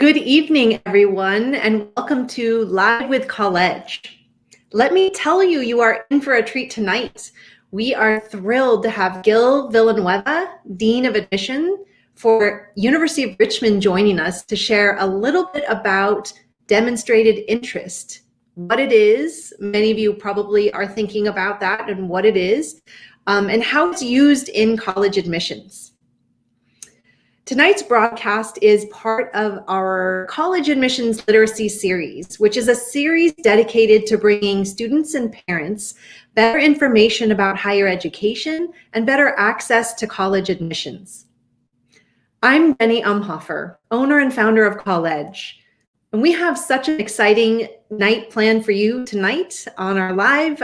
Good evening, everyone, and welcome to Live with Colledge. Let me tell you, you are in for a treat tonight. We are thrilled to have Gil Villanueva, Dean of Admission for University of Richmond, joining us to share a little bit about demonstrated interest, what it is. Many of you probably are thinking about that and what it is, and how it's used in college admissions. Tonight's broadcast is part of our College Admissions Literacy Series, which is a series dedicated to bringing students and parents better information about higher education and better access to college admissions. I'm Jenny Umhofer, owner and founder of Colledge, and we have such an exciting night planned for you tonight on our live.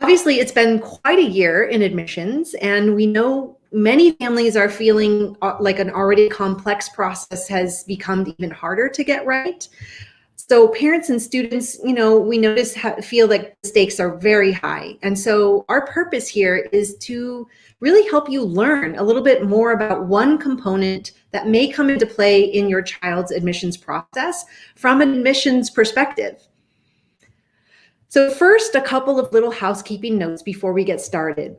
Obviously, it's been quite a year in admissions, and we know many families are feeling like an already complex process has become even harder to get right. So parents and students, we notice feel like the stakes are very high. And so our purpose here is to really help you learn a little bit more about one component that may come into play in your child's admissions process from an admissions perspective. So first, a couple of little housekeeping notes before we get started.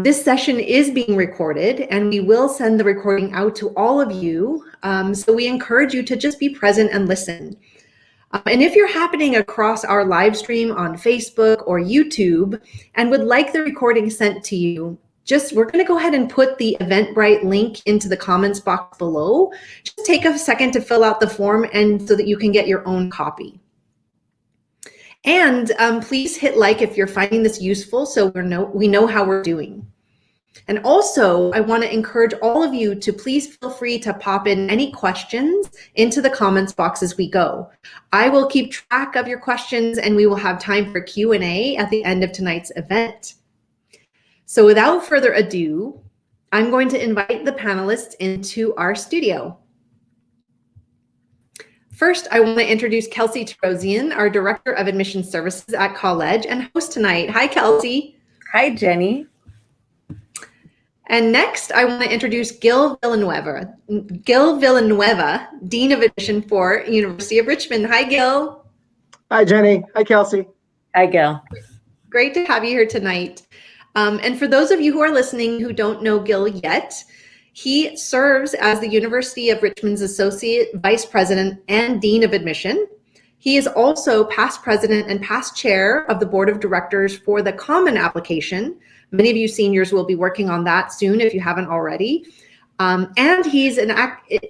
This session is being recorded, and we will send the recording out to all of you. So we encourage you to just be present and listen. And if you're happening across our live stream on Facebook or YouTube and would like the recording sent to you, we're going to go ahead and put the Eventbrite link into the comments box below. Just take a second to fill out the form and so that you can get your own copy. And please hit like if you're finding this useful so we know how we're doing. And also, I want to encourage all of you to please feel free to pop in any questions into the comments box as we go. I will keep track of your questions, and we will have time for Q&A at the end of tonight's event. So without further ado, I'm going to invite the panelists into our studio. First, I want to introduce Kelsey Tarosian, our Director of Admissions Services at Colledge and host tonight. Hi, Kelsey. Hi, Jenny. And next, I want to introduce Gil Villanueva, Dean of Admission for University of Richmond. Hi, Gil. Hi, Jenny. Hi, Kelsey. Hi, Gil. Great to have you here tonight. And for those of you who are listening who don't know Gil yet, he serves as the University of Richmond's Associate Vice President and Dean of Admission. He is also past president and past chair of the Board of Directors for the Common Application. Many of you seniors will be working on that soon if you haven't already. And he's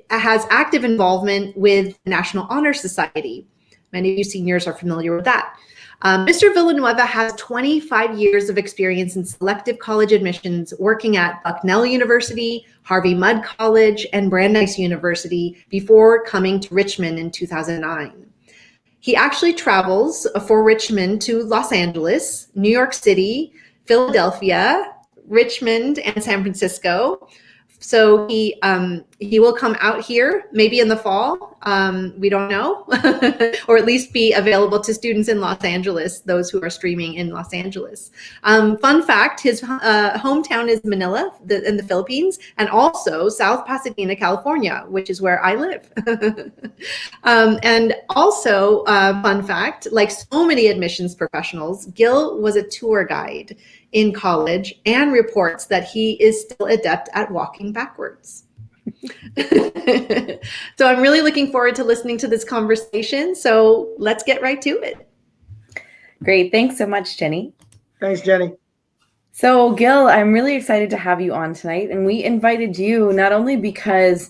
has active involvement with the National Honor Society. Many of you seniors are familiar with that. Mr. Villanueva has 25 years of experience in selective college admissions, working at Bucknell University, Harvey Mudd College, and Brandeis University before coming to Richmond in 2009. He actually travels for Richmond to Los Angeles, New York City, Philadelphia, Richmond, and San Francisco. So he will come out here maybe in the fall, we don't know, or at least be available to students in Los Angeles, those who are streaming in Los Angeles. Fun fact, his hometown is Manila in the Philippines, and also South Pasadena, California, which is where I live. And also, fun fact, like so many admissions professionals, Gil was a tour guide in college and reports that he is still adept at walking backwards. So I'm really looking forward to listening to this conversation. So let's get right to it. Great. Thanks so much, Jenny. Thanks, Jenny. So, Gil, I'm really excited to have you on tonight. And we invited you not only because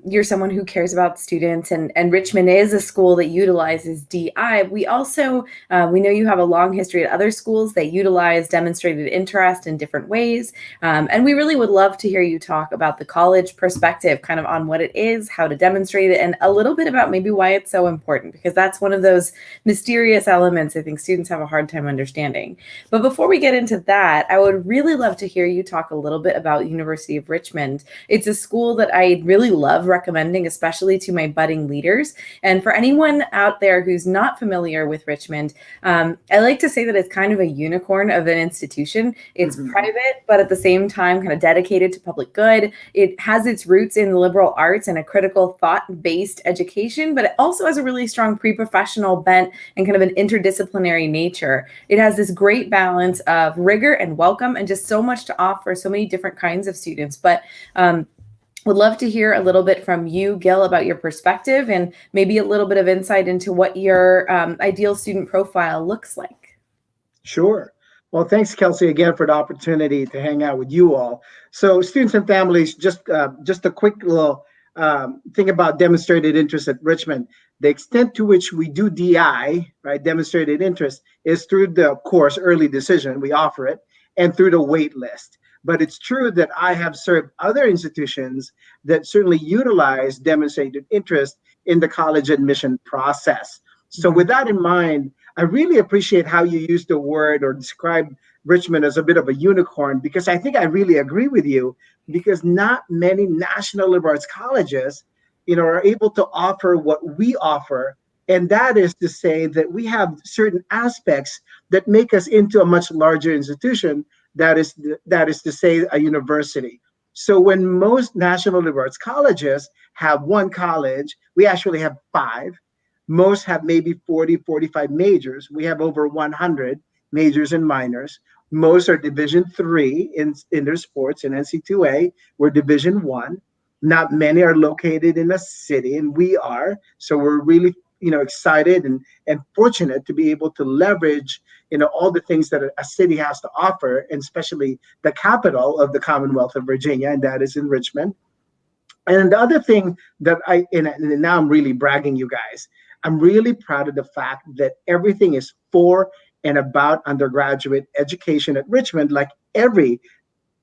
you're someone who cares about students and Richmond is a school that utilizes DI. We also, we know you have a long history at other schools that utilize demonstrated interest in different ways. And we really would love to hear you talk about the college perspective, kind of on what it is, how to demonstrate it, and a little bit about maybe why it's so important, because that's one of those mysterious elements I think students have a hard time understanding. But before we get into that, that, I would really love to hear you talk a little bit about University of Richmond. It's a school that I really love recommending, especially to my budding leaders. And for anyone out there who's not familiar with Richmond, I like to say that it's kind of a unicorn of an institution. It's private, but at the same time, kind of dedicated to public good. It has its roots in the liberal arts and a critical thought-based education, but it also has a really strong pre-professional bent and kind of an interdisciplinary nature. It has this great balance of rigor and welcome and just so much to offer so many different kinds of students. But would love to hear a little bit from you, Gil, about your perspective and maybe a little bit of insight into what your ideal student profile looks like. Sure. Well, thanks, Kelsey, again for the opportunity to hang out with you all. So students and families, just a quick little thing about demonstrated interest at Richmond. The extent to which we do DI, right, demonstrated interest, is through the course early decision, we offer it, and through the wait list. But it's true that I have served other institutions that certainly utilize demonstrated interest in the college admission process. So with that in mind, I really appreciate how you use the word or describe Richmond as a bit of a unicorn, because I think I really agree with you, because not many national liberal arts colleges, are able to offer what we offer. And that is to say that we have certain aspects that make us into a much larger institution. That is to say, a university. So when most national liberal arts colleges have one college, we actually have 5. Most have maybe 40, 45 majors. We have over 100 majors and minors. Most are Division III in their sports. In NC2A, we're Division I. Not many are located in a city, and we are. So we're really excited and fortunate to be able to leverage all the things that a city has to offer, and especially the capital of the Commonwealth of Virginia, and that is in Richmond. And the other thing that and now I'm really bragging, you guys, I'm really proud of the fact that everything is for and about undergraduate education at Richmond, like every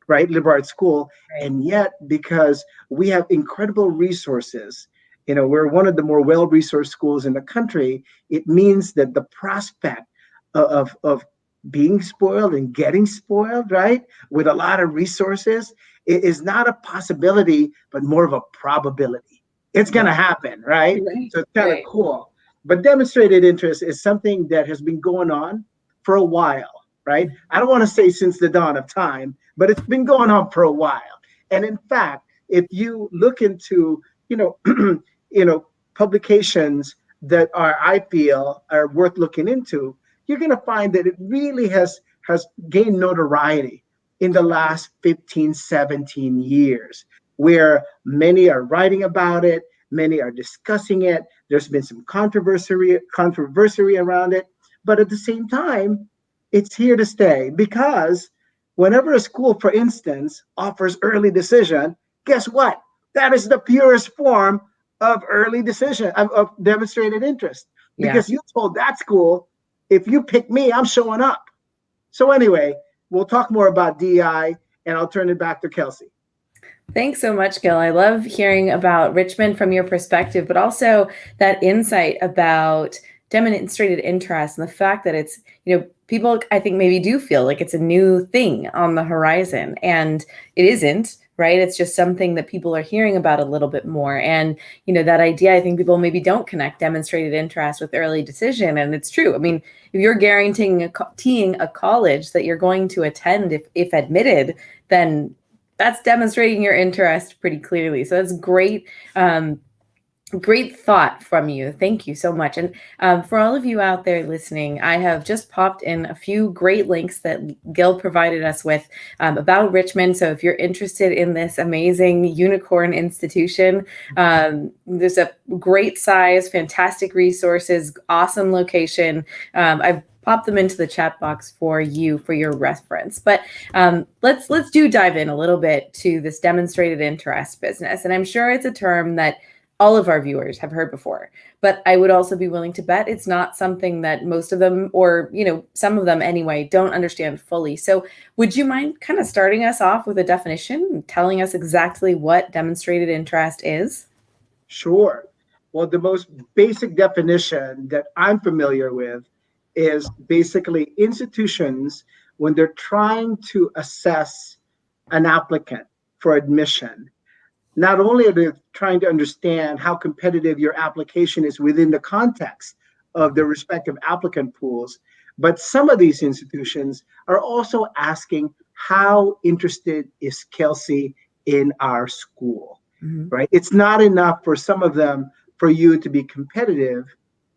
liberal arts school. Right. And yet, because we have incredible resources, we're one of the more well-resourced schools in the country, it means that the prospect of being spoiled and getting spoiled, right, with a lot of resources, it is not a possibility, but more of a probability. It's going to happen, right? So it's kind of cool. But demonstrated interest is something that has been going on for a while, right? I don't want to say since the dawn of time, but it's been going on for a while. And in fact, if you look into, publications that I feel are worth looking into, you're going to find that it really has gained notoriety in the last 15, 17 years, where many are writing about it, many are discussing it. There's been some controversy around it, but at the same time, it's here to stay, because whenever a school, for instance, offers early decision, guess what? That is the purest form of early decision, of demonstrated interest. Because you told that school, if you pick me, I'm showing up. So anyway, we'll talk more about DEI, and I'll turn it back to Kelsey. Thanks so much, Gil. I love hearing about Richmond from your perspective, but also that insight about demonstrated interest and the fact that it's, people I think maybe do feel like it's a new thing on the horizon, and it isn't, right? It's just something that people are hearing about a little bit more. And, that idea, I think people maybe don't connect demonstrated interest with early decision. And it's true. I mean, if you're guaranteeing a college that you're going to attend, if admitted, then that's demonstrating your interest pretty clearly. So that's great. Great thought from you. Thank you so much. And for all of you out there listening, I have just popped in a few great links that Gil provided us with about Richmond. So if you're interested in this amazing unicorn institution, there's a great size, fantastic resources, awesome location. I've pop them into the chat box for you for your reference. But let's dive in a little bit to this demonstrated interest business. And I'm sure it's a term that all of our viewers have heard before, but I would also be willing to bet it's not something that most of them, or some of them anyway, don't understand fully. So would you mind kind of starting us off with a definition and telling us exactly what demonstrated interest is? Sure. Well, the most basic definition that I'm familiar with is basically institutions when they're trying to assess an applicant for admission, not only are they trying to understand how competitive your application is within the context of the respective applicant pools, but some of these institutions are also asking, how interested is Kelsey in our school, right? It's not enough for some of them for you to be competitive,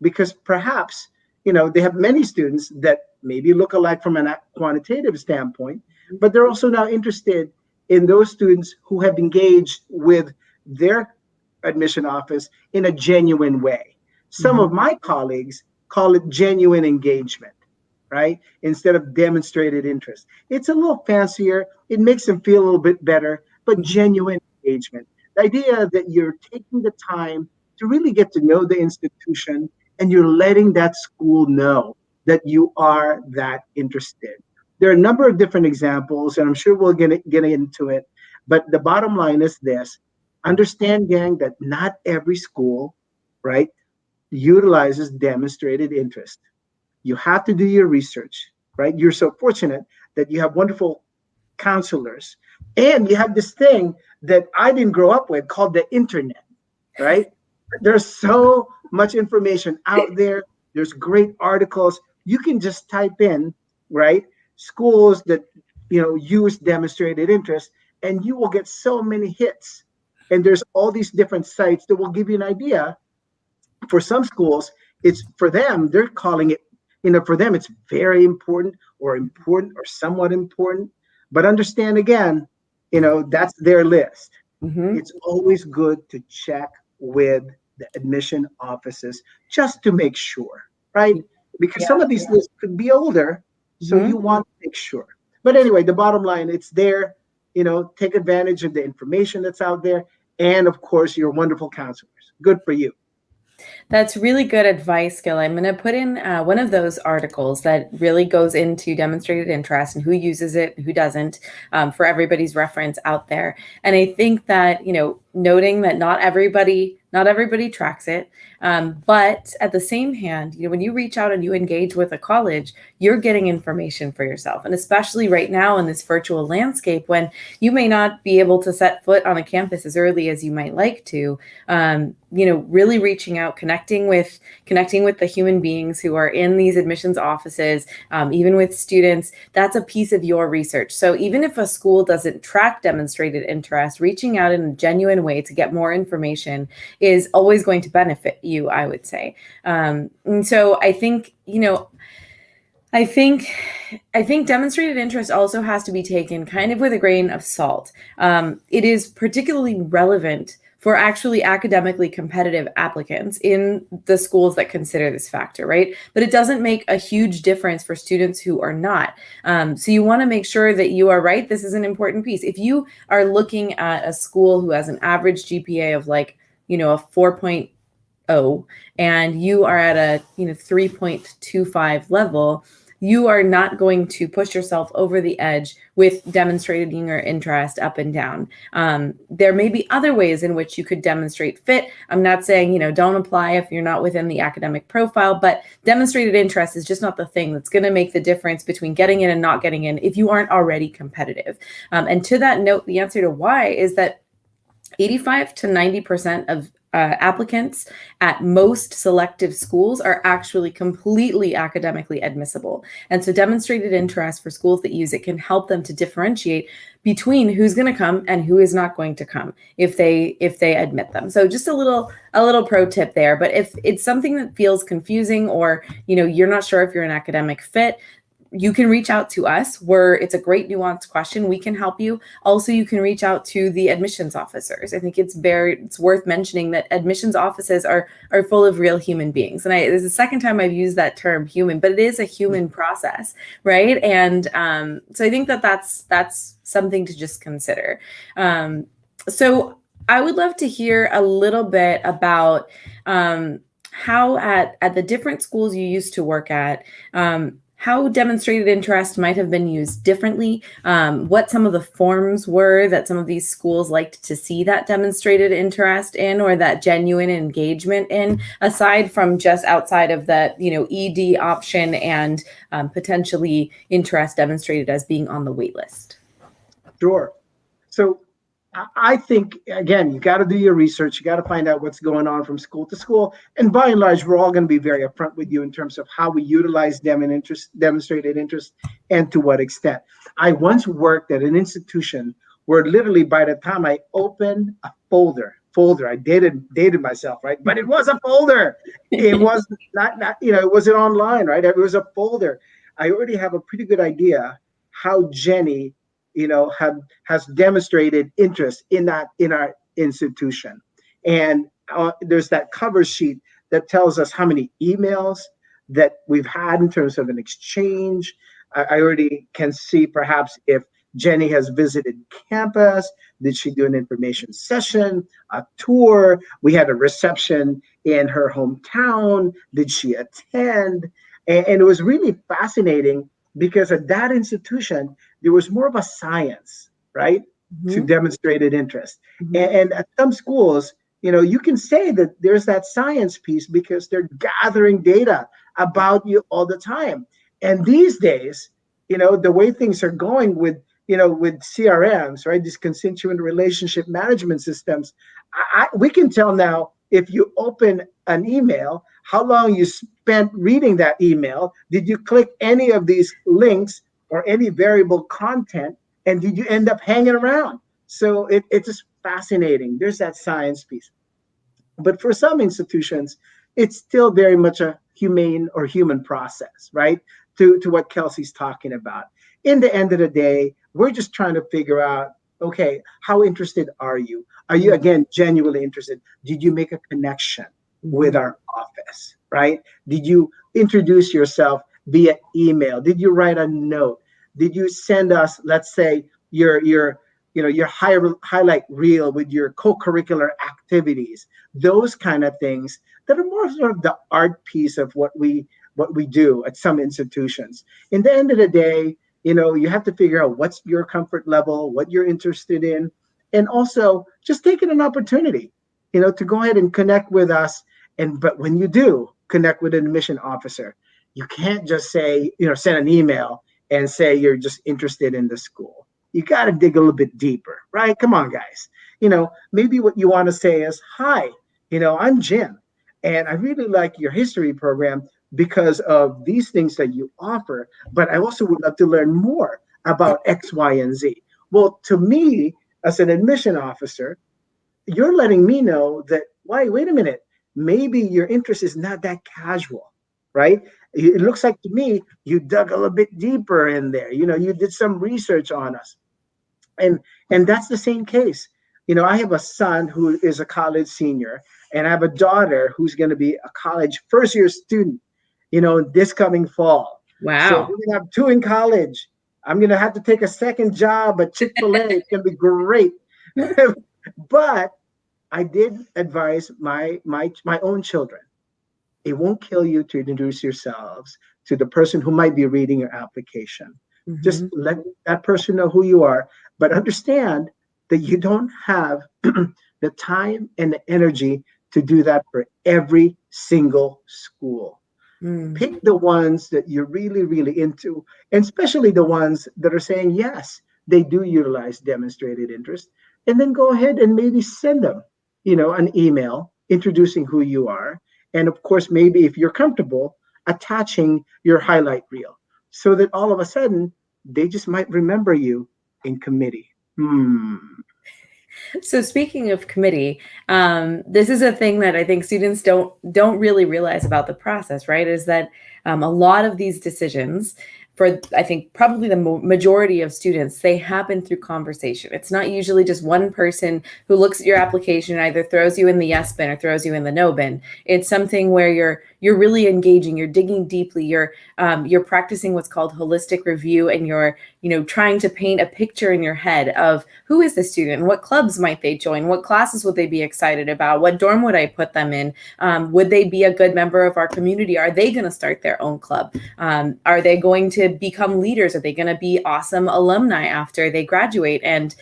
because perhaps, they have many students that maybe look alike from a quantitative standpoint, but they're also now interested in those students who have engaged with their admission office in a genuine way. Some of my colleagues call it genuine engagement, right? Instead of demonstrated interest. It's a little fancier. It makes them feel a little bit better, but genuine engagement. The idea that you're taking the time to really get to know the institution and you're letting that school know that you are that interested. There are a number of different examples, and I'm sure we'll get into it. But the bottom line is this: understand, gang, that not every school, right, utilizes demonstrated interest. You have to do your research, right? You're so fortunate that you have wonderful counselors, and you have this thing that I didn't grow up with called the internet, right? There's so much information out there. There's great articles. You can just type in, right, schools that use demonstrated interest, and you will get so many hits. And there's all these different sites that will give you an idea. For some schools, it's for them, they're calling it, for them it's very important or somewhat important. But understand, again, that's their list. It's always good to check with the admission offices just to make sure, right? Because some of these lists could be older, so you want to make sure. But anyway, the bottom line, it's there. Take advantage of the information that's out there, and of course, your wonderful counselors. Good for you. That's really good advice, Gil. I'm going to put in one of those articles that really goes into demonstrated interest and who uses it and who doesn't, for everybody's reference out there. And I think that, noting that not everybody tracks it. But at the same hand, when you reach out and you engage with a college, you're getting information for yourself. And especially right now in this virtual landscape, when you may not be able to set foot on a campus as early as you might like to, really reaching out, connecting with the human beings who are in these admissions offices, even with students, that's a piece of your research. So even if a school doesn't track demonstrated interest, reaching out in a genuine way to get more information is always going to benefit you, I would say. And so I think, I think demonstrated interest also has to be taken kind of with a grain of salt. It is particularly relevant for actually academically competitive applicants in the schools that consider this factor, right? But it doesn't make a huge difference for students who are not. So you want to make sure that you are right. This is an important piece. If you are looking at a school who has an average GPA of a 4.0 and you are at a 3.25 level, you are not going to push yourself over the edge with demonstrating your interest up and down. There may be other ways in which you could demonstrate fit. I'm not saying, don't apply if you're not within the academic profile, but demonstrated interest is just not the thing that's going to make the difference between getting in and not getting in if you aren't already competitive. And to that note, the answer to why is that 85 to 90% of applicants at most selective schools are actually completely academically admissible. And so demonstrated interest for schools that use it can help them to differentiate between who's going to come and who is not going to come if they admit them. So just a little pro tip there. But if it's something that feels confusing or you're not sure if you're an academic fit, you can reach out to us. It's a great nuanced question. We can help you. Also, you can reach out to the admissions officers. I think it's worth mentioning that admissions offices are full of real human beings. And this is the second time I've used that term human, but it is a human process, right? And so I think that's something to just consider. So I would love to hear a little bit about how at the different schools you used to work at, how demonstrated interest might have been used differently, what some of the forms were that some of these schools liked to see that demonstrated interest in, or that genuine engagement in, aside from just outside of that, ED option and potentially interest demonstrated as being on the wait list. Sure. So I think, again, you got to do your research. You got to find out what's going on from school to school. And by and large, we're all going to be very upfront with you in terms of how we utilize demonstrated interest and to what extent. I once worked at an institution where literally by the time I opened a folder, I dated myself, right? But it was a folder. It was not it wasn't online, right? It was a folder. I already have a pretty good idea how Jenny has demonstrated interest in our institution. And there's that cover sheet that tells us how many emails that we've had in terms of an exchange. I already can see perhaps if Jenny has visited campus. Did she do an information session, a tour? We had a reception in her hometown. Did she attend? And it was really fascinating because at that institution, there was more of a science, right, to demonstrated interest. And at some schools, you can say that there's that science piece because they're gathering data about you all the time. And these days, the way things are going with CRMs, right, these constituent relationship management systems, we can tell now if you open an email, how long you spent reading that email. Did you click any of these links or any variable content? And did you end up hanging around? So it's just fascinating. There's that science piece. But for some institutions, it's still very much a humane or human process, right? To what Kelsey's talking about. In the end of the day, we're just trying to figure out, okay, how interested are you? Are you, again, genuinely interested? Did you make a connection with our office, right? Did you introduce yourself via email? Did you write a note? Did you send us, let's say, your highlight reel with your co-curricular activities? Those kind of things that are more sort of the art piece of what we do at some institutions. In the end of the day, you have to figure out what's your comfort level, what you're interested in, and also just take it an opportunity, to go ahead and connect with us. But when you do connect with an admission officer, you can't just say, send an email and say you're just interested in the school. You got to dig a little bit deeper, right? Come on, guys. Maybe what you want to say is, hi, I'm Jim, and I really like your history program because of these things that you offer, but I also would love to learn more about X, Y, and Z. Well, to me, as an admission officer, you're letting me know that, wait a minute, maybe your interest is not that casual, right? It looks like to me, you dug a little bit deeper in there. You did some research on us. And that's the same case. I have a son who is a college senior, and I have a daughter who's going to be a college first-year student, this coming fall. Wow. So we're going to have two in college. I'm going to have to take a second job at Chick-fil-A. It's going to be great. But I did advise my own children. It won't kill you to introduce yourselves to the person who might be reading your application. Just let that person know who you are, but understand that you don't have the time and the energy to do that for every single school. Pick the ones that you're really, really into, and especially the ones that are saying, yes, they do utilize demonstrated interest, and then go ahead and maybe send them, an email introducing who you are. And of course, maybe if you're comfortable, attaching your highlight reel so that all of a sudden they just might remember you in committee. So speaking of committee, this is a thing that I think students don't really realize about the process, right? Is that a lot of these decisions for, I think, probably the majority of students, they happen through conversation. It's not usually just one person who looks at your application and either throws you in the yes bin or throws you in the no bin. It's something where you're really engaging, you're digging deeply, you're practicing what's called holistic review, and you're trying to paint a picture in your head of who is the student, what clubs might they join, what classes would they be excited about, what dorm would I put them in, would they be a good member of our community, are they going to start their own club, are they going to become leaders, are they going to be awesome alumni after they graduate and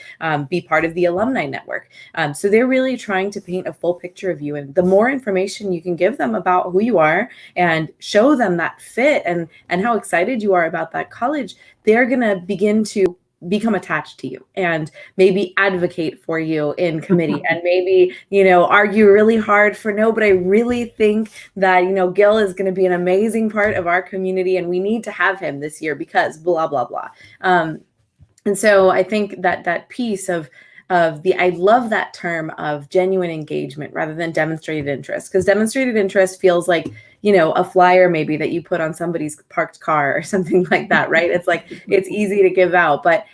be part of the alumni network. So they're really trying to paint a full picture of you, and the more information you can give them about who you are and show them that fit and how excited you are about that college, they're going to begin to become attached to you and maybe advocate for you in committee and maybe, argue really hard for no, but I really think that, Gil is going to be an amazing part of our community and we need to have him this year because blah, blah, blah. And so I think that piece of I love that term of genuine engagement rather than demonstrated interest, because demonstrated interest feels like, a flyer maybe that you put on somebody's parked car or something like that, right? It's like, it's easy to give out, but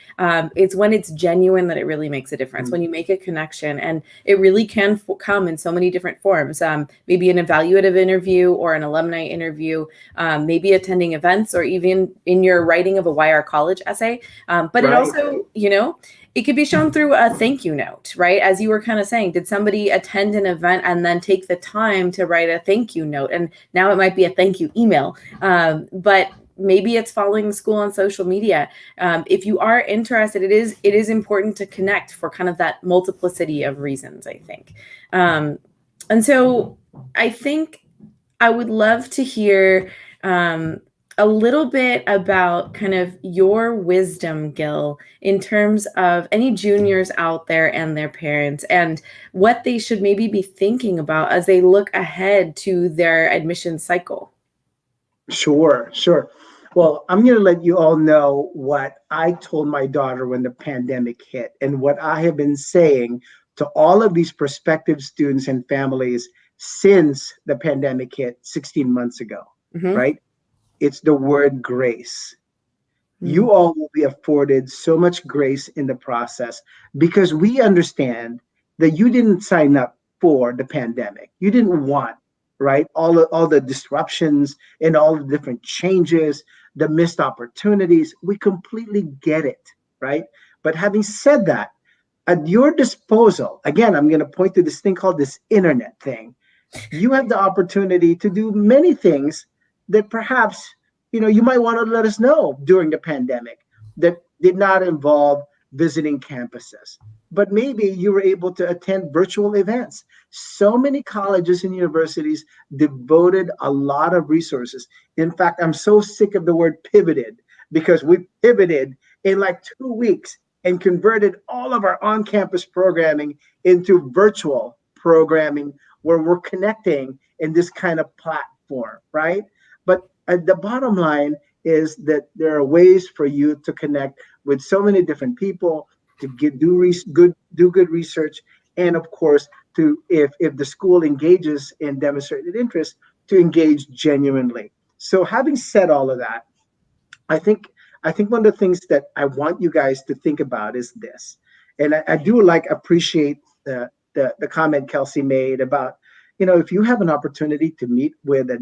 it's when it's genuine that it really makes a difference, when you make a connection. And it really can come in so many different forms, maybe an evaluative interview or an alumni interview, maybe attending events, or even in your writing of a Why Our College essay. But It also, it could be shown through a thank you note, right? As you were kind of saying, did somebody attend an event and then take the time to write a thank you note? And now it might be a thank you email, but maybe it's following the school on social media. If you are interested, it is important to connect for kind of that multiplicity of reasons, I think. And so I think I would love to hear a little bit about kind of your wisdom, Gil, in terms of any juniors out there and their parents and what they should maybe be thinking about as they look ahead to their admission cycle. Sure. Well, I'm going to let you all know what I told my daughter when the pandemic hit and what I have been saying to all of these prospective students and families since the pandemic hit 16 months ago, right? It's the word grace. You all will be afforded so much grace in the process because we understand that you didn't sign up for the pandemic. You didn't want, right? All the disruptions and all the different changes, the missed opportunities. We completely get it, right? But having said that, at your disposal, again, I'm going to point to this thing called this internet thing. You have the opportunity to do many things that perhaps you might want to let us know during the pandemic that did not involve visiting campuses. But maybe you were able to attend virtual events. So many colleges and universities devoted a lot of resources. In fact, I'm so sick of the word pivoted because we pivoted in like 2 weeks and converted all of our on-campus programming into virtual programming where we're connecting in this kind of platform, right? But the bottom line is that there are ways for you to connect with so many different people, to do good research, and of course, to if the school engages in demonstrated interest, to engage genuinely. So, having said all of that, I think one of the things that I want you guys to think about is this, and I do appreciate the comment Kelsey made about if you have an opportunity to meet with an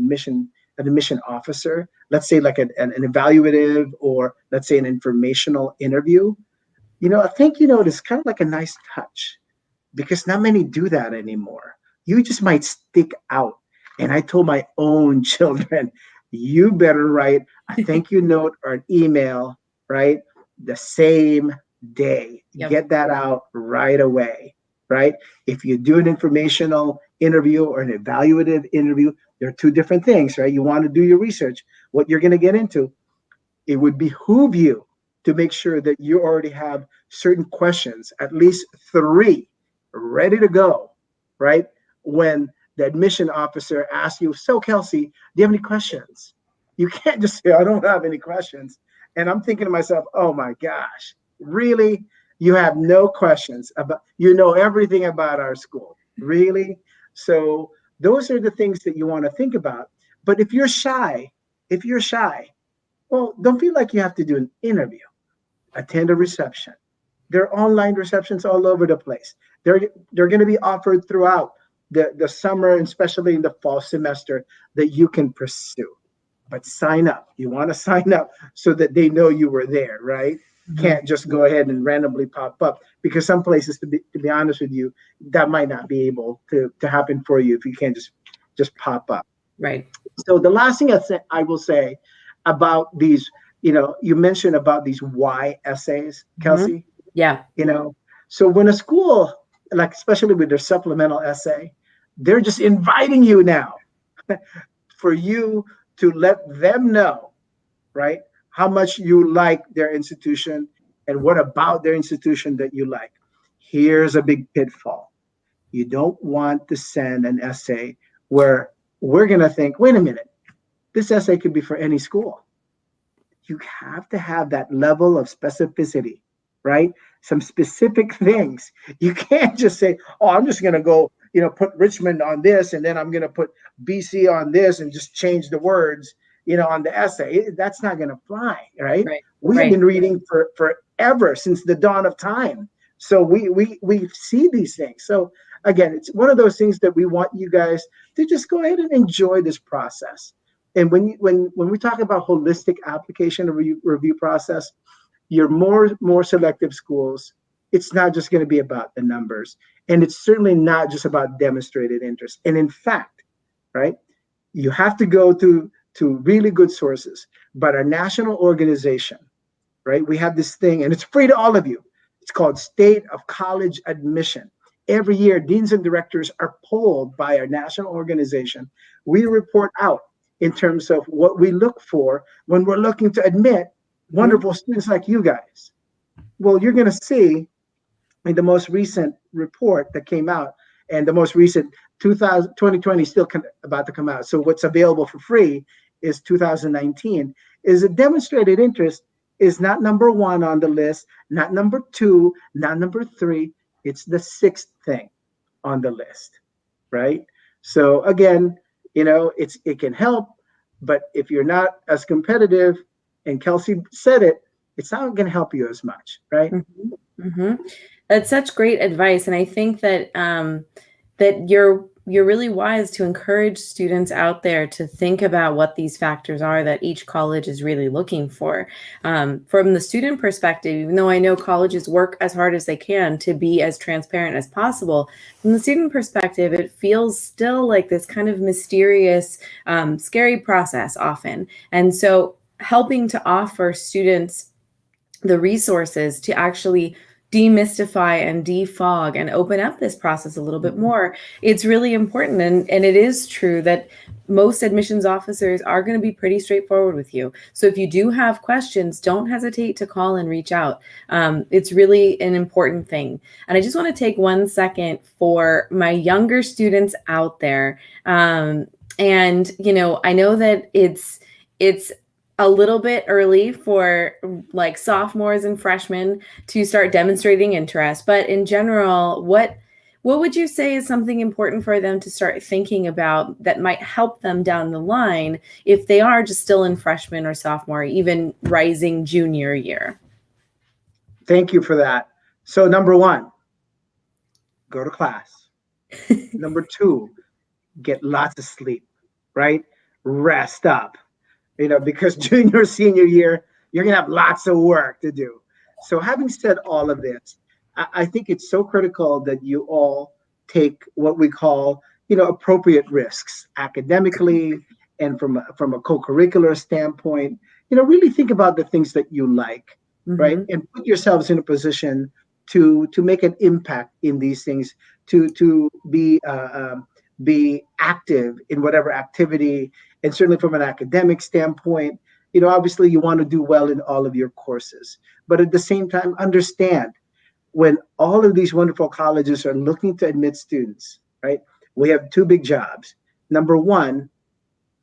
admission officer, let's say like an evaluative or let's say an informational interview, a thank you note is kind of like a nice touch because not many do that anymore. You just might stick out. And I told my own children, you better write a thank you note or an email, right? The same day. Yep. Get that out right away, right? If you do an informational interview or an evaluative interview, they're two different things, right? You want to do your research, what you're going to get into. It would behoove you to make sure that you already have certain questions, at least 3, ready to go, right? When the admission officer asks you, so Kelsey, do you have any questions? You can't just say, I don't have any questions. And I'm thinking to myself, oh my gosh, really? You have no questions about, everything about our school, really? So those are the things that you want to think about. But if you're shy, Well, don't feel like you have to do an interview. Attend a reception. There are online receptions all over the place. They're going to be offered throughout the summer, and especially in the fall semester, that you can pursue. But sign up. You want to sign up so that they know you were there, right? Mhm. Can't just go ahead and randomly pop up, because some places, to be honest with you, that might not be able to happen for you if you can't just pop up. Right. So the last thing I will say about these, you mentioned about these why essays, Mhm. Kelsey. Yeah. you know so when a school, like especially with their supplemental essay, they're just inviting you now for you to let them know, right, how much you like their institution and what about their institution that you like. Here's a big pitfall: you don't want to send an essay where we're going to think, wait a minute, this essay could be for any school. You have to have that level of specificity, right? Some specific things. You can't just say, oh, I'm just going to go, put Richmond on this, and then I'm going to put BC on this and just change the words, on the essay. That's not going to fly, right? Right. We have Right. been reading for forever, since the dawn of time. So we see these things. So again, it's one of those things that we want you guys to just go ahead and enjoy this process. And when we talk about holistic application and review process, your more selective schools, it's not just going to be about the numbers, and it's certainly not just about demonstrated interest. And in fact, right, you have to go to really good sources. But our national organization, right, we have this thing, and it's free to all of you. It's called State of College Admission. Every year, deans and directors are polled by our national organization. We report out in terms of what we look for when we're looking to admit Mhm. wonderful students like you guys. Well, you're going to see in the most recent report that came out, and the most recent 2020 is still about to come out. So what's available for free is 2019. Is a demonstrated interest is not number one on the list, not number two, not number three. It's the sixth thing on the list, right? So again, it can help, but if you're not as competitive, and Kelsey said it, it's not going to help you as much, right? Mhm. Mhm. That's such great advice, and I think that that you're really wise to encourage students out there to think about what these factors are that each college is really looking for. From the student perspective, even though I know colleges work as hard as they can to be as transparent as possible, from the student perspective, it feels still like this kind of mysterious, scary process often. And so, helping to offer students the resources to actually demystify and defog and open up this process a little bit more, it's really important. And it is true that most admissions officers are going to be pretty straightforward with you. So if you do have questions, don't hesitate to call and reach out. It's really an important thing. And I just want to take 1 second for my younger students out there. And, I know that it's a little bit early for like sophomores and freshmen to start demonstrating interest, but in general, what would you say is something important for them to start thinking about that might help them down the line if they are just still in freshman or sophomore, even rising junior year? Thank you for that. So number one, go to class. Number two, get lots of sleep, right? Rest up, because junior, senior year, you're going to have lots of work to do. So having said all of this, I think it's so critical that you all take what we call, appropriate risks academically, and from a co-curricular standpoint, really think about the things that you like, right? Mm-hmm. And put yourselves in a position to make an impact in these things, to be active in whatever activity, and certainly from an academic standpoint. Obviously you want to do well in all of your courses, but at the same time, understand when all of these wonderful colleges are looking to admit students, right? We have two big jobs. Number one,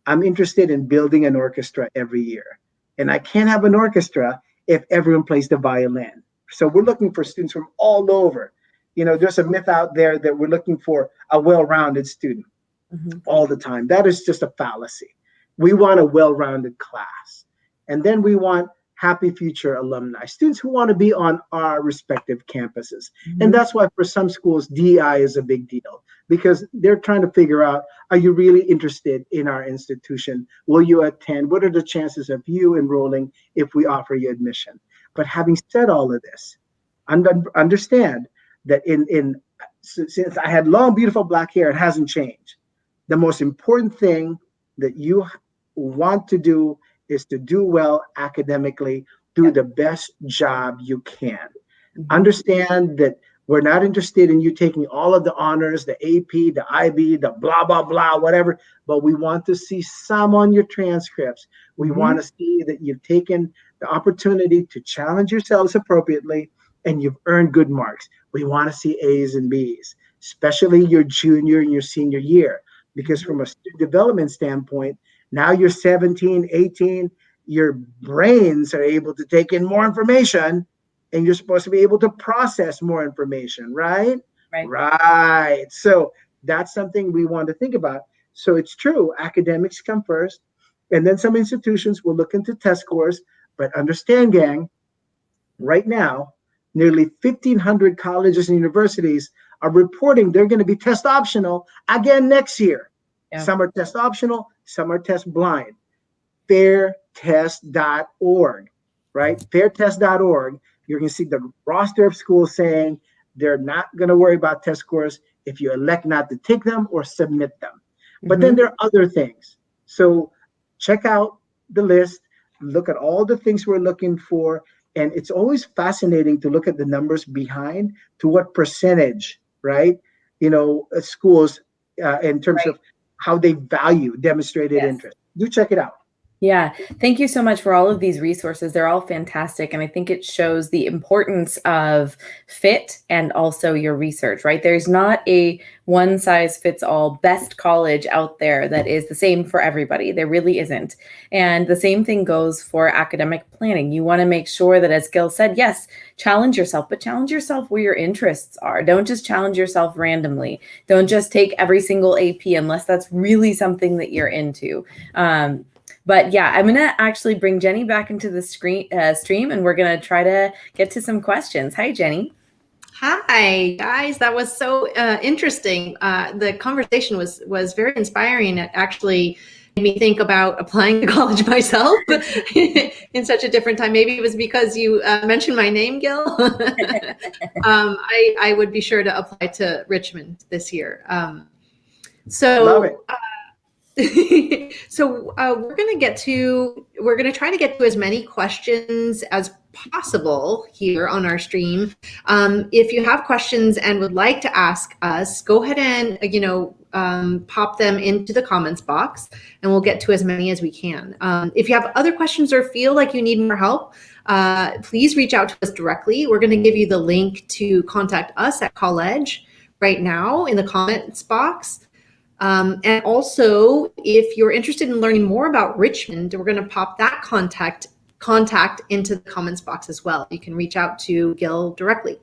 I'm interested in building an orchestra every year. And I can't have an orchestra if everyone plays the violin. So we're looking for students from all over. There's a myth out there that we're looking for a well-rounded student Mm-hmm. all the time. That is just a fallacy. We want a well-rounded class. And then we want happy future alumni, students who want to be on our respective campuses. Mm-hmm. And that's why for some schools, DEI is a big deal, because they're trying to figure out, are you really interested in our institution? Will you attend? What are the chances of you enrolling if we offer you admission? But having said all of this, understand that since I had long, beautiful black hair, it hasn't changed. The most important thing that you want to do is to do well academically, do the best job you can. Mm-hmm. Understand that we're not interested in you taking all of the honors, the AP, the IB, the blah, blah, blah, whatever, but we want to see some on your transcripts. We Mm-hmm. want to see that you've taken the opportunity to challenge yourselves appropriately and you've earned good marks. We want to see A's and B's, especially your junior and your senior year, because from a student development standpoint, now you're 17, 18, your brains are able to take in more information and you're supposed to be able to process more information, right? Right. So that's something we want to think about. So it's true, academics come first, and then some institutions will look into test scores, but understand, gang, right now, nearly 1,500 colleges and universities are reporting they're going to be test optional again next year. Yeah. Some are test optional, some are test blind. Fairtest.org, right? Fairtest.org. You're going to see the roster of schools saying they're not going to worry about test scores if you elect not to take them or submit them. But then there are other things. So check out the list, look at all the things we're looking for. And it's always fascinating to look at the numbers behind to what percentage, right? Schools in terms of how they value demonstrated interest. Do check it out. Yeah, thank you so much for all of these resources. They're all fantastic. And I think it shows the importance of fit and also your research, right? There's not a one size fits all best college out there that is the same for everybody. There really isn't. And the same thing goes for academic planning. You want to make sure that, as Gil said, yes, challenge yourself, but challenge yourself where your interests are. Don't just challenge yourself randomly. Don't just take every single AP unless that's really something that you're into. But yeah, I'm going to actually bring Jenny back into the stream, and we're going to try to get to some questions. Hi, Jenny. Hi, guys. That was so interesting. The conversation was very inspiring. It actually made me think about applying to college myself in such a different time. Maybe it was because you mentioned my name, Gil. I would be sure to apply to Richmond this year. Love it. So we're going to try to get to as many questions as possible here on our stream. If you have questions and would like to ask us, go ahead and, pop them into the comments box and we'll get to as many as we can. If you have other questions or feel like you need more help, please reach out to us directly. We're going to give you the link to contact us at Colledge right now in the comments box. And also, if you're interested in learning more about Richmond, we're going to pop that contact into the comments box as well. You can reach out to Gil directly.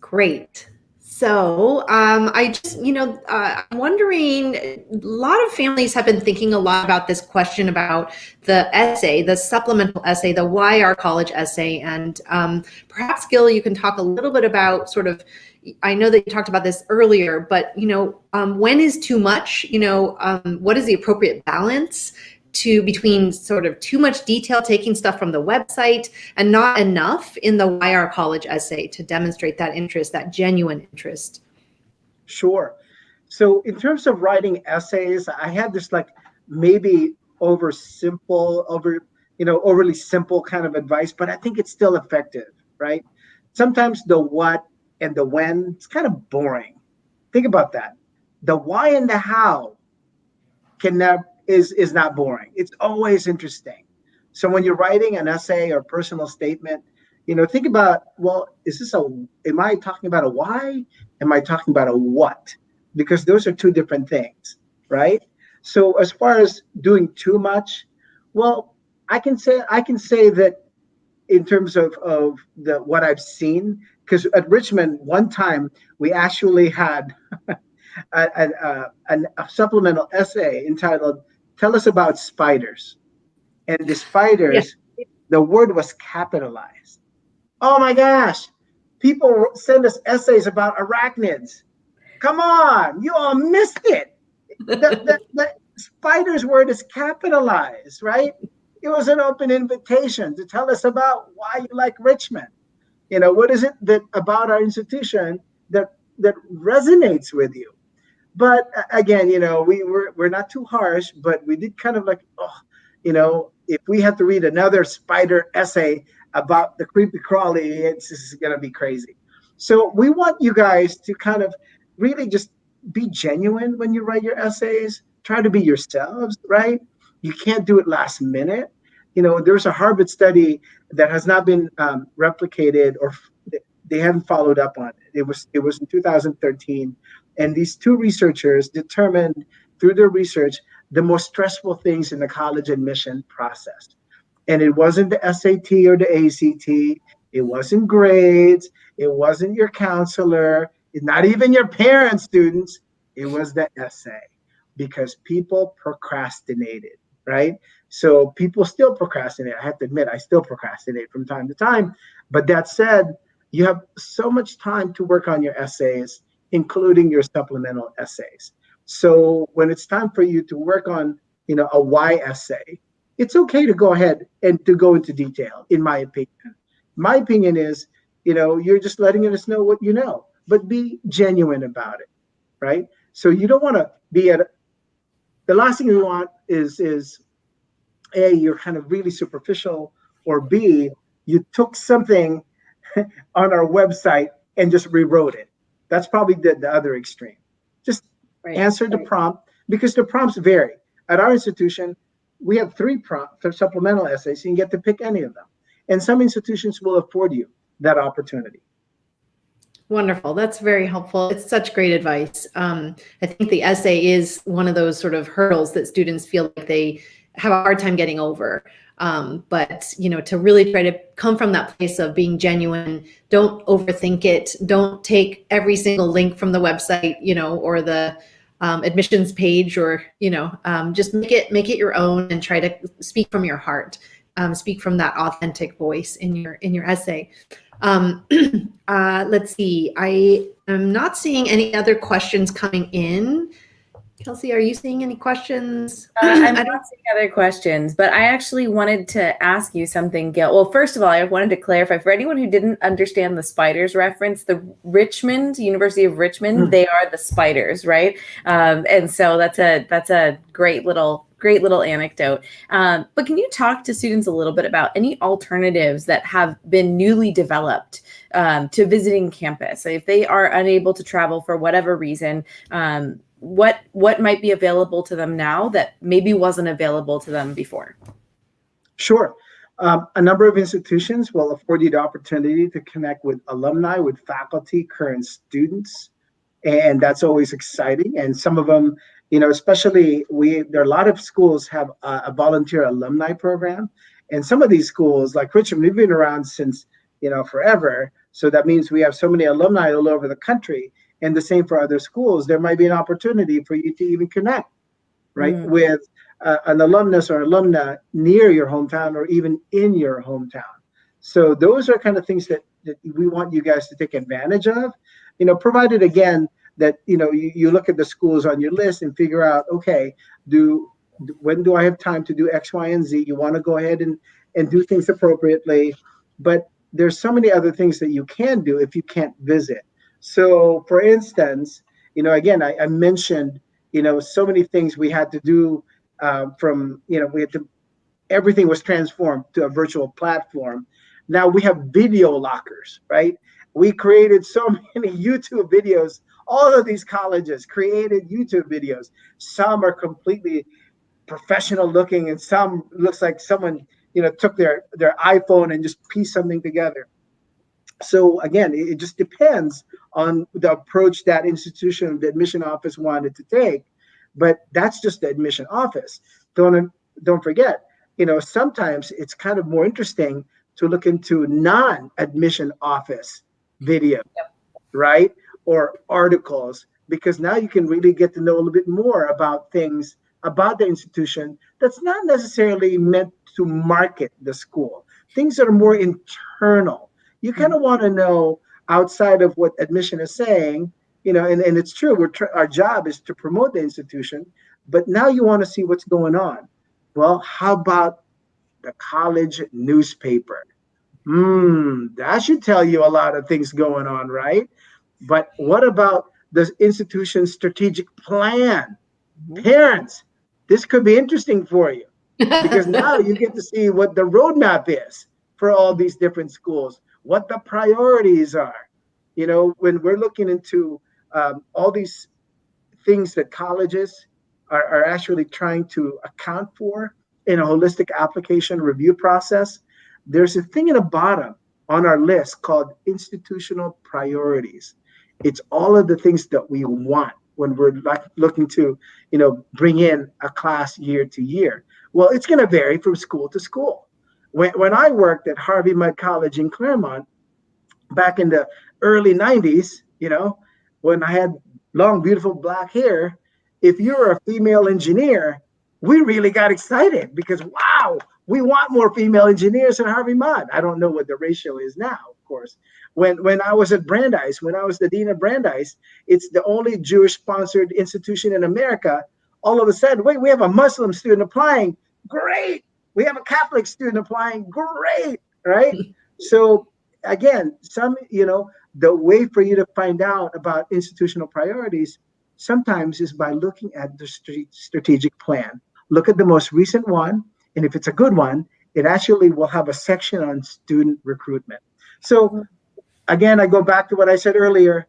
Great. So I'm wondering, a lot of families have been thinking a lot about this question about the essay, the supplemental essay, the Why Our College essay. And perhaps, Gil, you can talk a little bit about I know that you talked about this earlier, but, when is too much? What is the appropriate balance between sort of too much detail, taking stuff from the website, and not enough in the Why Our College essay to demonstrate that interest, that genuine interest? Sure. So in terms of writing essays, I had this maybe overly simple kind of advice, but I think it's still effective, right? Sometimes the what and the when, it's kind of boring. Think about that. The why and the how is not boring. It's always interesting. So when you're writing an essay or personal statement, think about, well, am I talking about a why? Am I talking about a what? Because those are two different things, right? So as far as doing too much, well, I can say that in terms of what I've seen, because at Richmond, one time we actually had a supplemental essay entitled tell us about spiders. And the Yeah. spiders, the word was capitalized. Oh my gosh, people send us essays about arachnids. Come on, you all missed it. The spiders word is capitalized, right? It was an open invitation to tell us about why you like Richmond. What is it that about our institution that resonates with you? But again, we're not too harsh, but we did kind of like, if we have to read another spider essay about the creepy crawly, it's just gonna be crazy. So we want you guys to kind of really just be genuine when you write your essays. Try to be yourselves, right? You can't do it last minute. There's a Harvard study that has not been replicated, or they haven't followed up on it. It was in 2013, and these two researchers determined through their research the most stressful things in the college admission process. And it wasn't the SAT or the ACT. It wasn't grades. It wasn't your counselor. It's not even your parents, students. It was the essay, because people procrastinated, right? So people still procrastinate. I have to admit, I still procrastinate from time to time. But that said, you have so much time to work on your essays, including your supplemental essays. So when it's time for you to work on, a why essay, it's okay to go ahead and to go into detail, in my opinion. My opinion is, you're just letting us know what you know, but be genuine about it, right? So you don't want to be the last thing you want is A, you're kind of really superficial, or B, you took something on our website and just rewrote it. That's probably the other extreme. Just answer the prompt, because the prompts vary. At our institution, we have 3 supplemental essays. You can get to pick any of them. And some institutions will afford you that opportunity. Wonderful. That's very helpful. It's such great advice. I think the essay is one of those sort of hurdles that students feel like they have a hard time getting over. But, to really try to come from that place of being genuine, don't overthink it. Don't take every single link from the website, or the admissions page, or, just make it your own, and try to speak from your heart, speak from that authentic voice in your essay. Let's see. I am not seeing any other questions coming in. Kelsey, are you seeing any questions? I'm not seeing other questions, but I actually wanted to ask you something, Gil. Well, first of all, I wanted to clarify for anyone who didn't understand the spiders reference, the University of Richmond, they are the spiders, right? And so that's a great little anecdote. But can you talk to students a little bit about any alternatives that have been newly developed to visiting campus? If they are unable to travel for whatever reason, what might be available to them now that maybe wasn't available to them before? Sure. A number of institutions will afford you the opportunity to connect with alumni, with faculty, current students, and that's always exciting. And some of them, especially there are a lot of schools have a volunteer alumni program, and some of these schools, like Richmond, we've been around since forever. So that means we have so many alumni all over the country. And the same for other schools. There might be an opportunity for you to even connect, right, with an alumnus or alumna near your hometown, or even in your hometown. So those are kind of things that we want you guys to take advantage of, provided, again, that, you look at the schools on your list and figure out, okay, when do I have time to do X, Y, and Z? You want to go ahead and do things appropriately. But there's so many other things that you can do if you can't visit. So, for instance, again, I mentioned, so many things we had to do everything was transformed to a virtual platform. Now we have video lockers, right? We created so many YouTube videos. All of these colleges created YouTube videos. Some are completely professional looking, and some looks like someone, took their iPhone and just pieced something together. So again, it just depends on the approach that institution, the admission office, wanted to take. But that's just the admission office. Don't forget, sometimes it's kind of more interesting to look into non-admission office video, right? Or articles, because now you can really get to know a little bit more about things about the institution that's not necessarily meant to market the school. Things that are more internal. You kind of want to know outside of what admission is saying, and it's true. Our job is to promote the institution, but now you want to see what's going on. Well, how about the college newspaper? That should tell you a lot of things going on, right? But what about the institution's strategic plan? Parents, this could be interesting for you because now you get to see what the roadmap is for all these different schools, what the priorities are. When we're looking into all these things that colleges are actually trying to account for in a holistic application review process, there's a thing in the bottom on our list called institutional priorities. It's all of the things that we want when we're looking to, bring in a class year to year. Well, it's going to vary from school to school. When I worked at Harvey Mudd College in Claremont back in the early 90s, when I had long, beautiful black hair, if you were a female engineer, we really got excited because, wow, we want more female engineers at Harvey Mudd. I don't know what the ratio is now, of course. When I was at Brandeis, when I was the dean of Brandeis, it's the only Jewish-sponsored institution in America. All of a sudden, wait, we have a Muslim student applying. Great. We have a Catholic student applying. Great. Right? So again, the way for you to find out about institutional priorities sometimes is by looking at the strategic plan. Look at the most recent one. And if it's a good one, it actually will have a section on student recruitment. So again, I go back to what I said earlier,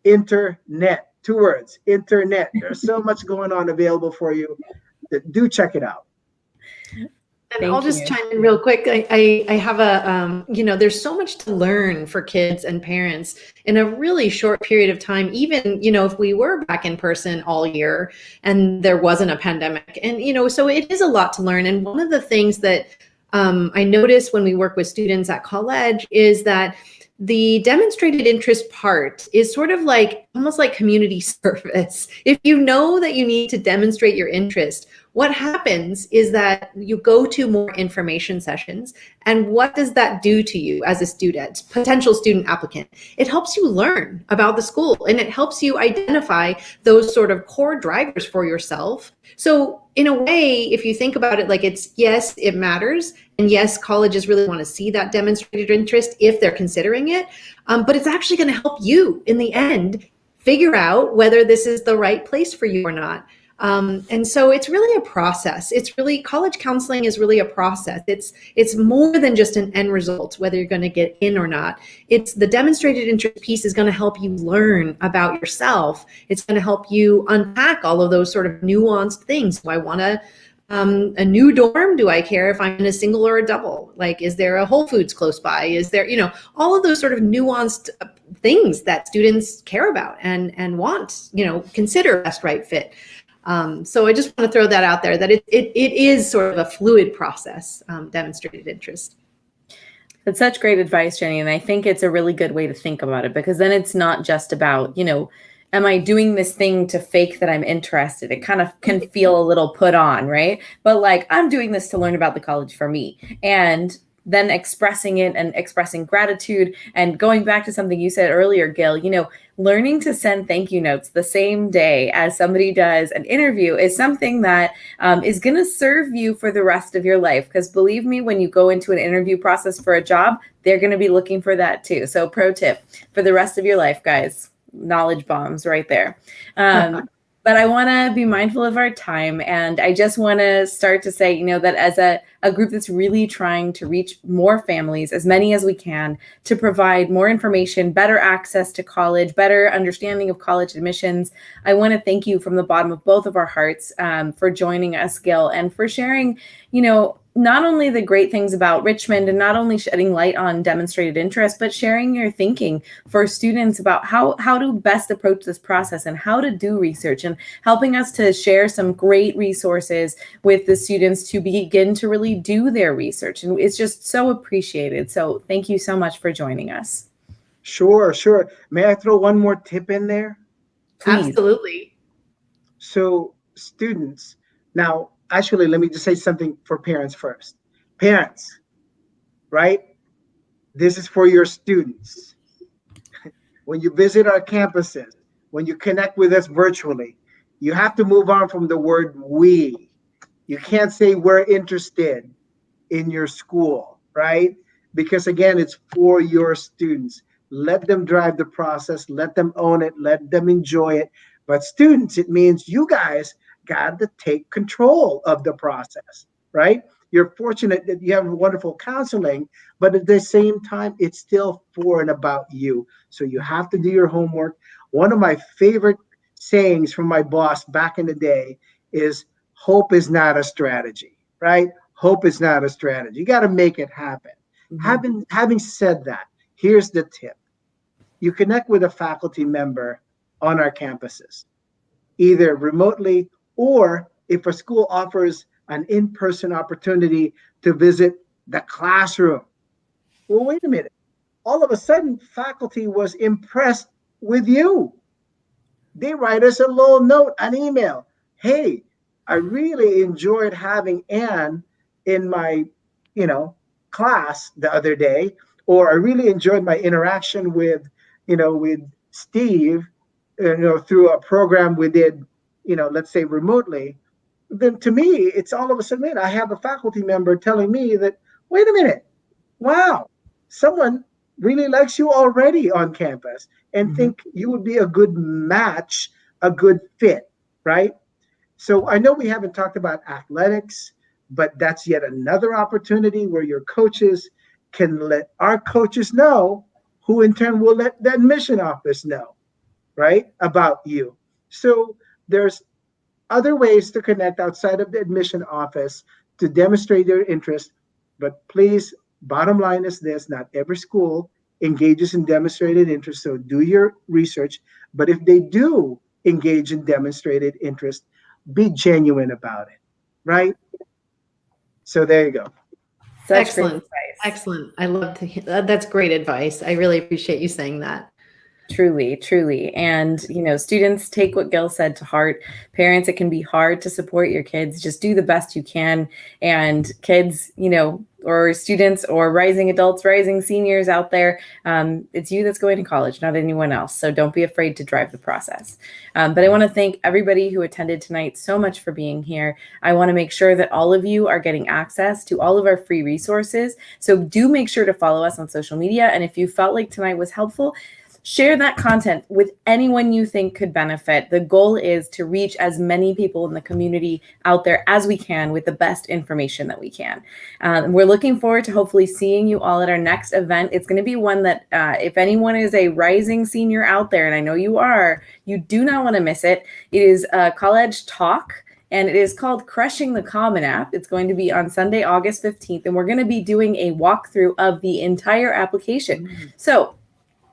internet, 2 words, internet. There's so much going on available for you. Do check it out. And I'll just chime in real quick. I have there's so much to learn for kids and parents in a really short period of time, even, if we were back in person all year and there wasn't a pandemic. And, so it is a lot to learn. And one of the things that I notice when we work with students at Colledge is that the demonstrated interest part is sort of almost like community service. If you know that you need to demonstrate your interest, what happens is that you go to more information sessions. And what does that do to you as a student, potential student applicant? It helps you learn about the school and it helps you identify those sort of core drivers for yourself. So in a way, if you think about it, yes, it matters. And yes, colleges really want to see that demonstrated interest if they're considering it. But it's actually going to help you in the end figure out whether this is the right place for you or not. And so it's really a process. College counseling is really a process. It's more than just an end result, whether you're going to get in or not. It's the demonstrated interest piece is going to help you learn about yourself. It's going to help you unpack all of those sort of nuanced things. Do I want a new dorm? Do I care if I'm in a single or a double? Is there a Whole Foods close by? Is there, all of those sort of nuanced things that students care about and want, consider best right fit. So I just want to throw that out there, that it is sort of a fluid process, demonstrated interest. That's such great advice, Jenny. And I think it's a really good way to think about it, because then it's not just about, am I doing this thing to fake that I'm interested? It kind of can feel a little put on, right? But I'm doing this to learn about the college for me. And then expressing it and expressing gratitude, and going back to something you said earlier, Gil, learning to send thank you notes the same day as somebody does an interview is something that is going to serve you for the rest of your life. Because believe me, when you go into an interview process for a job, they're going to be looking for that too. So pro tip for the rest of your life, guys, knowledge bombs right there. But I want to be mindful of our time. And I just want to start to say, that as a group that's really trying to reach more families, as many as we can, to provide more information, better access to college, better understanding of college admissions, I want to thank you from the bottom of both of our hearts for joining us, Gil, and for sharing, not only the great things about Richmond and not only shedding light on demonstrated interest, but sharing your thinking for students about how to best approach this process and how to do research, and helping us to share some great resources with the students to begin to really do their research. And it's just so appreciated. So thank you so much for joining us. Sure. May I throw one more tip in there? Please. Absolutely. So students, Now, actually, let me just say something for parents first. Parents, right? This is for your students. When you visit our campuses, when you connect with us virtually, you have to move on from the word we. You can't say we're interested in your school, right? Because again, it's for your students. Let them drive the process, let them own it, let them enjoy it. But students, it means you guys got to take control of the process, right? You're fortunate that you have wonderful counseling, but at the same time, it's still for and about you. So you have to do your homework. One of my favorite sayings from my boss back in the day is hope is not a strategy, right? Hope is not a strategy. You got to make it happen. Having said that, here's the tip. You connect with a faculty member on our campuses, either remotely or if a school offers an in-person opportunity to visit the classroom. Well, wait a minute. All of a sudden, faculty was impressed with you. They write us a little note, an email. Hey, I really enjoyed having Anne in my, class the other day, or I really enjoyed my interaction with Steve, through a program we did, let's say remotely. Then to me, it's all of a sudden I have a faculty member telling me that, wait a minute, wow, someone really likes you already on campus and think you would be a good match, a good fit, right? So I know we haven't talked about athletics, but that's yet another opportunity where your coaches can let our coaches know, who in turn will let the admission office know, right, about you. So there's other ways to connect outside of the admission office to demonstrate their interest. But please, bottom line is this, not every school engages in demonstrated interest, so do your research. But if they do engage in demonstrated interest, be genuine about it, right? So there you go. Such Excellent. great advice. Excellent. I love to hear that. That's great advice. I really appreciate you saying that. Truly, truly. And, students, take what Gil said to heart. Parents, it can be hard to support your kids. Just do the best you can. And kids, or students or rising adults, rising seniors out there, it's you that's going to college, not anyone else. So don't be afraid to drive the process. But I want to thank everybody who attended tonight so much for being here. I want to make sure that all of you are getting access to all of our free resources. So do make sure to follow us on social media. And if you felt like tonight was helpful, share that content with anyone you think could benefit. The goal is to reach as many people in the community out there as we can with the best information that we can. We're looking forward to hopefully seeing you all at our next event. It's going to be one that if anyone is a rising senior out there, and I know you are, you do not want to miss it. It is a Colledge Talk. And it is called Crushing the Common App. It's going to be on Sunday, August 15th, and we're going to be doing a walkthrough of the entire application. So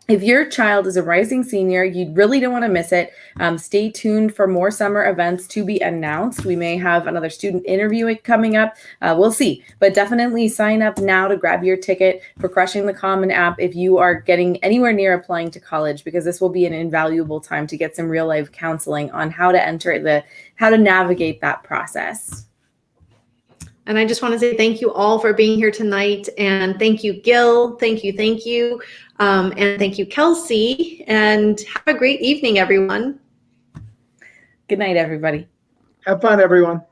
if your child is a rising senior, you really don't want to miss it. Stay tuned for more summer events to be announced. We may have another student interview coming up. We'll see. But definitely sign up now to grab your ticket for Crushing the Common App if you are getting anywhere near applying to college, because this will be an invaluable time to get some real life counseling on how to navigate that process. And I just want to say thank you all for being here tonight. And thank you, Gil. Thank you. And thank you, Kelsey. And have a great evening, everyone. Good night, everybody. Have fun, everyone.